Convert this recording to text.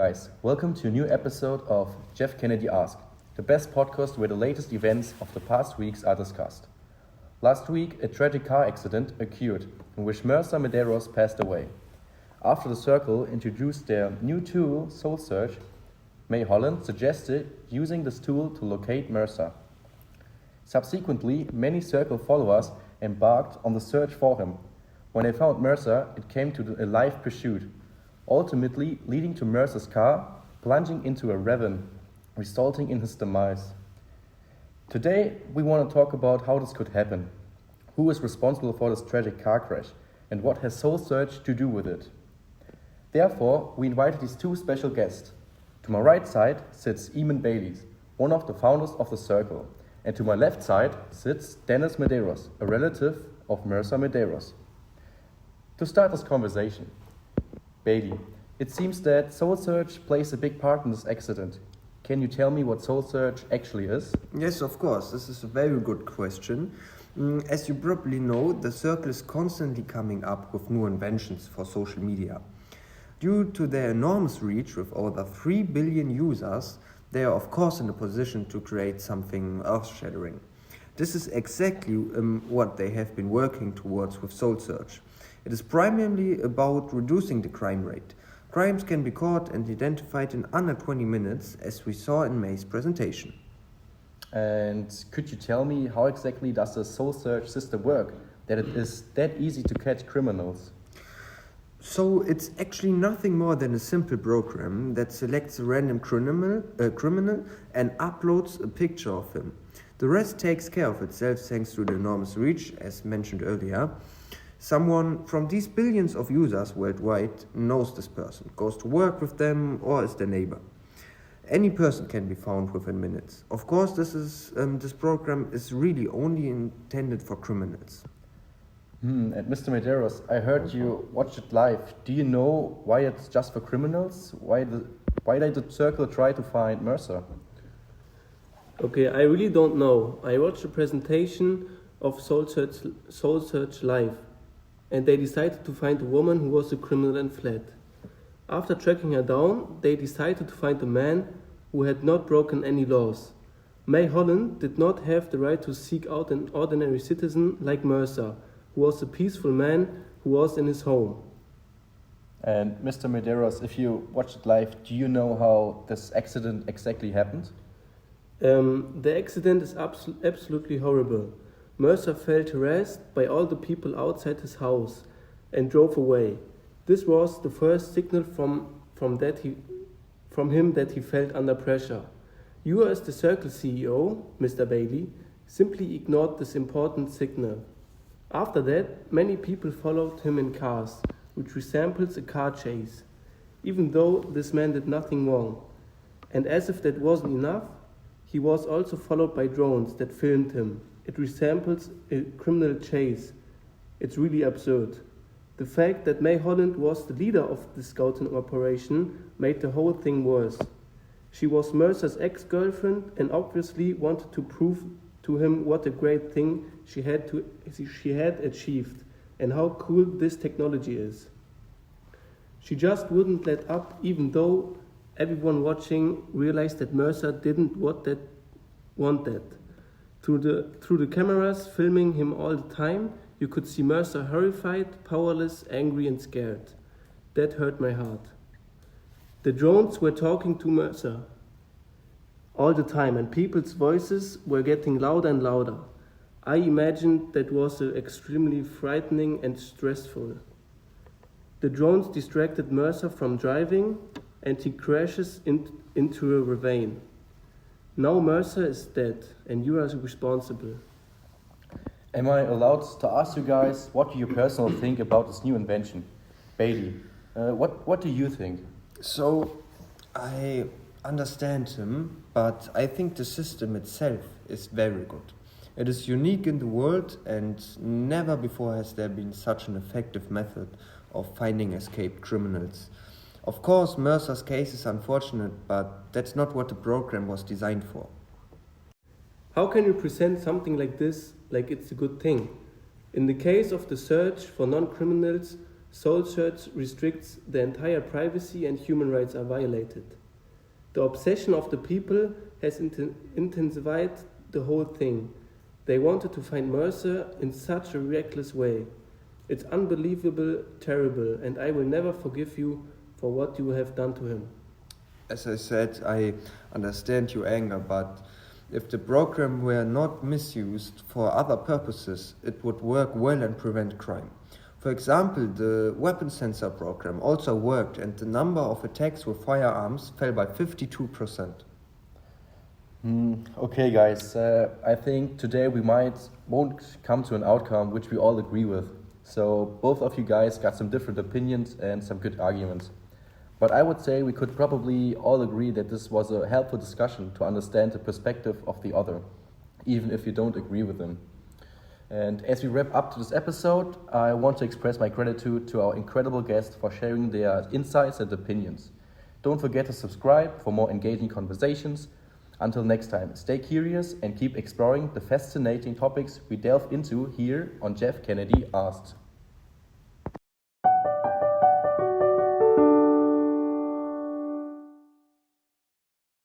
guys, welcome to a new episode of Jeff Kennedy Ask, the best podcast where the latest events of the past weeks are discussed. Last week, a tragic car accident occurred in which Mercer Medeiros passed away. After the Circle introduced their new tool, Soul Search, May Holland suggested using this tool to locate Mercer. Subsequently, many Circle followers embarked on the search for him. When they found Mercer, it came to a live pursuit, ultimately leading to Mercer's car plunging into a ravine, resulting in his demise. Today, we want to talk about how this could happen, who is responsible for this tragic car crash, and what has Soul Search to do with it. Therefore, we invited these two special guests. To my right side sits Eamon Bayliss, one of the founders of the Circle, and to my left side sits Dennis Medeiros, a relative of Mercer Medeiros. To start this conversation, Bailey, it seems that Soul Search plays a big part in this accident. Can you tell me what Soul Search actually is? Yes, of course. This is a very good question. As you probably know, the Circle is constantly coming up with new inventions for social media. Due to their enormous reach with over 3 billion users, they are of course in a position to create something earth-shattering. This is exactly what they have been working towards with Soul Search. It is primarily about reducing the crime rate. Crimes can be caught and identified in under 20 minutes, as we saw in May's presentation. And could you tell me how exactly does the Soul Search system work, that it is that easy to catch criminals? So it's actually nothing more than a simple program that selects a random criminal and uploads a picture of him. The rest takes care of itself thanks to the enormous reach, as mentioned earlier. Someone from these billions of users worldwide knows this person, goes to work with them, or is their neighbor. Any person can be found within minutes. Of course, this program is really only intended for criminals. And Mr. Medeiros, I heard you watched it live. Do you know why it's just for criminals? Why did the Circle try to find Mercer? Okay, I really don't know. I watched the presentation of Soul Search live, and they decided to find a woman who was a criminal and fled. After tracking her down, they decided to find a man who had not broken any laws. May Holland did not have the right to seek out an ordinary citizen like Mercer, who was a peaceful man who was in his home. And Mr. Medeiros, if you watched it live, do you know how this accident exactly happened? The accident is absolutely horrible. Mercer felt harassed by all the people outside his house and drove away. This was the first signal from him that he felt under pressure. You, as the Circle CEO, Mr. Bailey, simply ignored this important signal. After that, many people followed him in cars, which resembles a car chase, even though this man did nothing wrong. And as if that wasn't enough, he was also followed by drones that filmed him. It resembles a criminal chase. It's really absurd. The fact that May Holland was the leader of the scouting operation made the whole thing worse. She was Mercer's ex-girlfriend and obviously wanted to prove to him what a great thing she had achieved and how cool this technology is. She just wouldn't let up, even though everyone watching realized that Mercer didn't want that. Through the cameras filming him all the time, you could see Mercer horrified, powerless, angry and scared. That hurt my heart. The drones were talking to Mercer all the time, and people's voices were getting louder and louder. I imagined that was extremely frightening and stressful. The drones distracted Mercer from driving, and he crashes into a ravine. Now Mercer is dead, and you are responsible. Am I allowed to ask you guys, what do you personally think about this new invention? Bailey, what do you think? So, I understand him, but I think the system itself is very good. It is unique in the world, and never before has there been such an effective method of finding escaped criminals. Of course, Mercer's case is unfortunate, but that's not what the program was designed for. How can you present something like this like it's a good thing? In the case of the search for non-criminals, Soul Search restricts the entire privacy and human rights are violated. The obsession of the people has intensified the whole thing. They wanted to find Mercer in such a reckless way. It's unbelievable, terrible, and I will never forgive you for what you have done to him. As I said, I understand your anger, but if the program were not misused for other purposes, it would work well and prevent crime. For example, the weapon sensor program also worked and the number of attacks with firearms fell by 52%. Okay, guys, I think today we won't come to an outcome which we all agree with. So both of you guys got some different opinions and some good arguments. But I would say we could probably all agree that this was a helpful discussion to understand the perspective of the other, even if you don't agree with them. And as we wrap up to this episode, I want to express my gratitude to our incredible guests for sharing their insights and opinions. Don't forget to subscribe for more engaging conversations. Until next time, stay curious and keep exploring the fascinating topics we delve into here on Jeff Kennedy Asked.